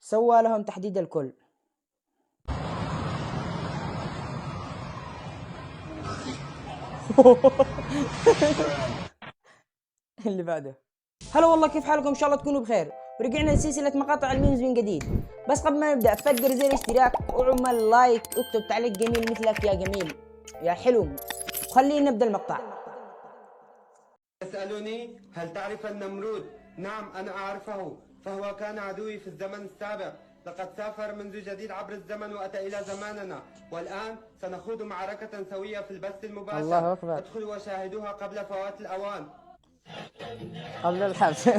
سوى لهم تحديد الكل. اللي بعده. هلا والله، كيف حالكم؟ ان شاء الله تكونوا بخير. ورجعنا لسلسلة مقاطع الميمز من جديد. بس قبل ما نبدأ فكر زر الاشتراك وعمل لايك واكتب تعليق جميل مثلك يا جميل يا حلو. وخلينا نبدأ المقطع. يسألني هل تعرف النمرود؟ نعم أنا أعرفه، فهو كان عدوي في الزمن السابق. لقد سافر منذ جديد عبر الزمن وأتى إلى زماننا، والآن سنخوض معركة سوية في البث المباشر. الله أكبر. ادخلوا وشاهدوها قبل فوات الأوان. قبل الحبس.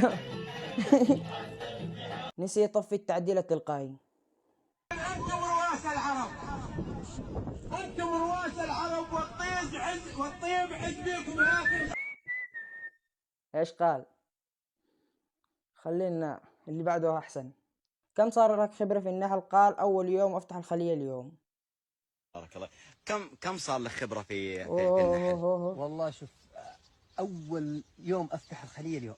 نسي يطفي التعديل التلقائي. أنتم رؤوس العرب، أنتم رؤوس العرب، والطيب حزبكم آخر. ايش قال؟ خلينا اللي بعده احسن. كم صار لك خبرة في النحل؟ قال اول يوم افتح الخلية اليوم. بارك الله. كم صار لك خبرة في النحل؟ والله شوف، أول يوم أفتح الخلية اليوم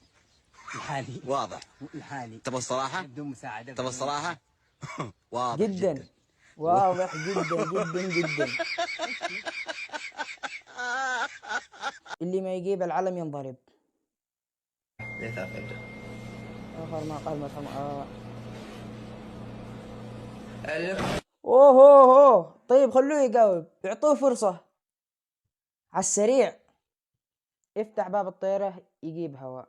الحالي. واضح الحالي. تبغى الصراحة؟ بدون مساعدة. تبغى الصراحة؟ واضح جدا واضح جدا جدا جدا. اللي ما يجيب العلم ينضرب. آخر ما قال مرحم اوه طيب خلوه يجاوب، اعطوه فرصة على السريع. افتح باب الطيارة يجيب هواء.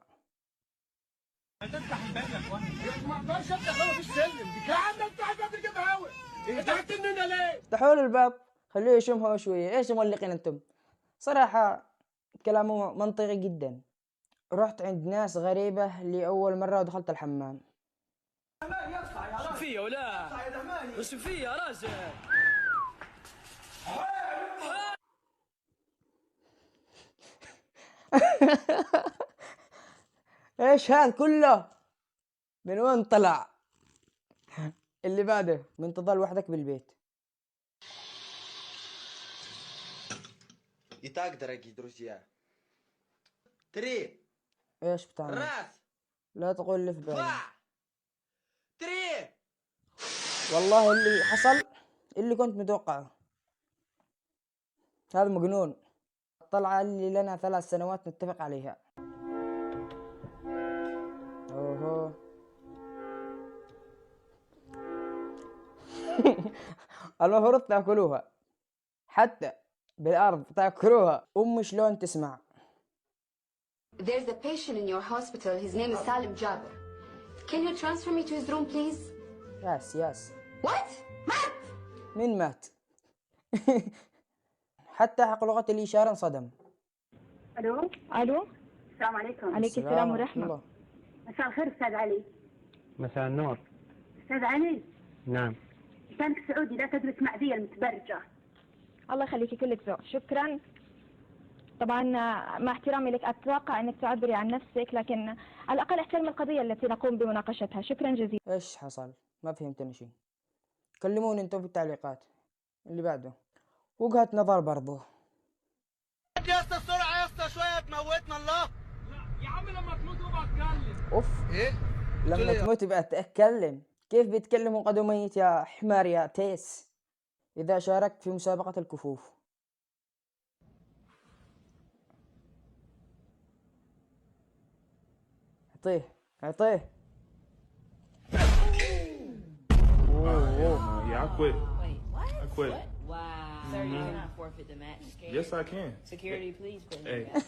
تفتح الباب يا اخوان، ما اقدرش افتح هوا في السلم. يا عم افتح الباب يجيب هوا، انت هتننا ليه؟ افتحوا له الباب خلوه يشم هوا شوية. ايش مولقين انتم؟ صراحة كلامه منطقي جدا. رحت عند ناس غريبة لأول مرة ودخلت الحمام. فيه ولا وش فيه يا راجل؟ ايش هذا كله؟ من وين طلع؟ اللي بعده. من تظل وحدك بالبيت. يتقدر أكيد روسيا. تري ايش بتعمل؟ راس لا تقول اللي في بالي. تري. والله اللي حصل اللي كنت متوقعه. هذا مجنون. الطلعة اللي لنا 3 سنوات نتفق عليها. اوهو. المفروض تاكلوها، حتى بالارض تاكلوها. شلون تسمع. There's a patient in your hospital. His name is Salim Jabir. Can you transfer me to his room, please? ياس. What? مات؟ مين مات؟ حتى حق لغة الإشارة انصدم. الو السلام عليكم. عليكم السلام ورحمة الله. مساء الخير استاذ علي. مساء النور. استاذ علي، نعم. لسانك سعودي لا تدرك معدية المتبرجة. الله يخليكي، كلك ذوق، شكرا. طبعا مع احترامي لك اتوقع انك تعبري عن نفسك، لكن على الاقل احترم القضيه التي نقوم بمناقشتها. شكرا جزيلا. ايش حصل؟ ما فهمت شيء. كلموني انتم في التعليقات. اللي بعده وجهة نظر برضه. يا اسطى السرعة يا اسطى، شوية تموتنا الله. لا يا عم لما تموت ابقى اتكلم. اوف. ايه؟ لما تموت يبقى اتكلم؟ كيف بيتكلم وقد ميت يا حمار يا تيس؟ اذا شاركت في مسابقة الكفوف. اعطيه. Yeah, I quit. Wait, what? I quit. Wow. Sir, you cannot forfeit the match. Okay? Yes, I can. Security, please put Hey, him back.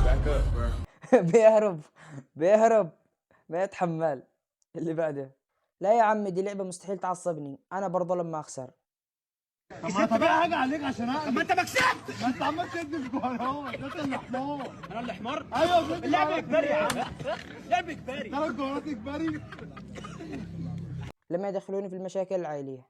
back up, bro. بيهرب ما يتحمل. اللي بعده. لا يا عمي دي لعبة مستحيل تعصبني، انا برضه لما اخسر. طب ما طبيعي حاجة عليك عشان طب ما انت ما كسبت. ما انت عمال تدي في جوه اهو. انت اللي حمار. انا اللي حمار؟ ايوه اللعب اجباري يا عم. لعب اجباري. 3 جولات اجباري. لما يدخلوني في المشاكل العائلية.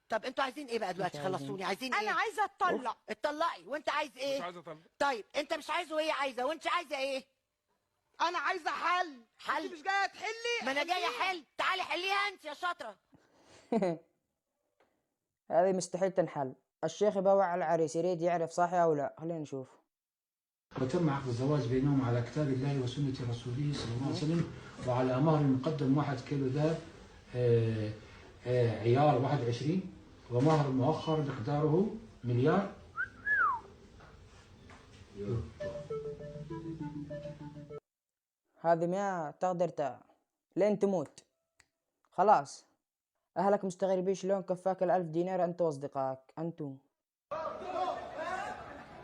طب انتوا عايزين ايه بقى دلوقتي؟ خلصوني. عايزين ايه؟ انا عايزه اتطلق. اتطلقي. وانت عايز ايه؟ مش عايز اطلع. طيب انت مش عايزه وهي عايزه، وانت عايزه ايه؟ انا عايزه حل. انت مش جايه تحلي؟ ما انا جايه احل. تعالي حليها انت يا شاطره. هذه مستحيل تنحل. الشيخ يبوع على العريس، يريد يعرف صحيح او لا. خلينا نشوف. وتم عقد الزواج بينهم على كتاب الله وسنة رسوله صلى الله عليه وسلم، وعلى مهر مقدم 1 كيلو ذهب عيار 21 ومهر مؤخر مقداره مليار. هذه ما تقدر لين تموت خلاص. أهلك مستغربين شلون كفاك 1000 دينار أنت وأصدقائك. أنتم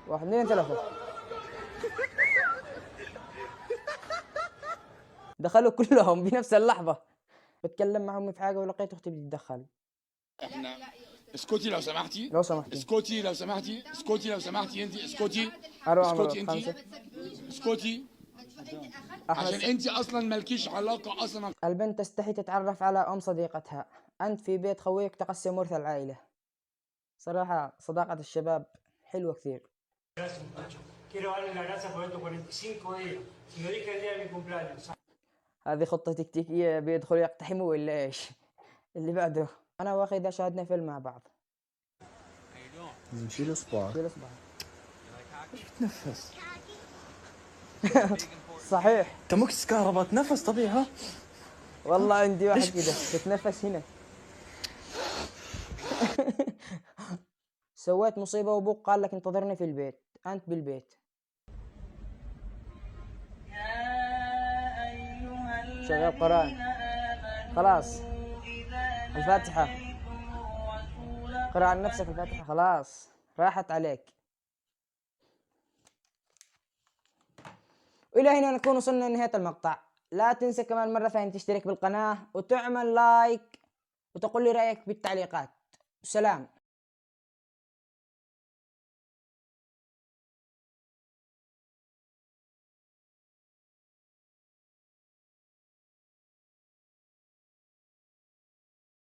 1 2 3 دخلوا كلهم بنفس اللحظة. بتكلم معهم في حاجة ولقيت أختي بتتدخل. احنا اسكتي لو سمحتي، لو سمحتي اسكتي لو سمحتي، اسكتي لو سمحتي، انت اسكتي، أروح اسكتي انت، 5. اسكتي عشان انت اصلا مالكيش علاقه اصلا. البنت تستحي تتعرف على أم صديقتها. أنت في بيت خويك تقسم ورث العائلة. صراحة صداقة الشباب حلوة كثير. هذه خطة تكتيكية بيدخلوا يقتحموا ولا ايش؟ اللي بعده أنا وأخي إذا شاهدنا فيلم مع بعض. شيل اصبعك. شيل إصبعك. تنفس. صحيح. انت مكس كهرباء تنفس طبيعي. ها والله عندي واحد كده تتنفس هنا. سويت مصيبة وابوك قال لك انتظرني في البيت. أنت بالبيت. شغال قرآن. خلاص الفاتحة. قرأ عن نفسك الفاتحة خلاص راحت عليك. وإلى هنا نكون وصلنا لنهاية المقطع. لا تنسى كمان مرة ثانية تشترك بالقناة وتعمل لايك وتقول لي رأيك بالتعليقات. سلام.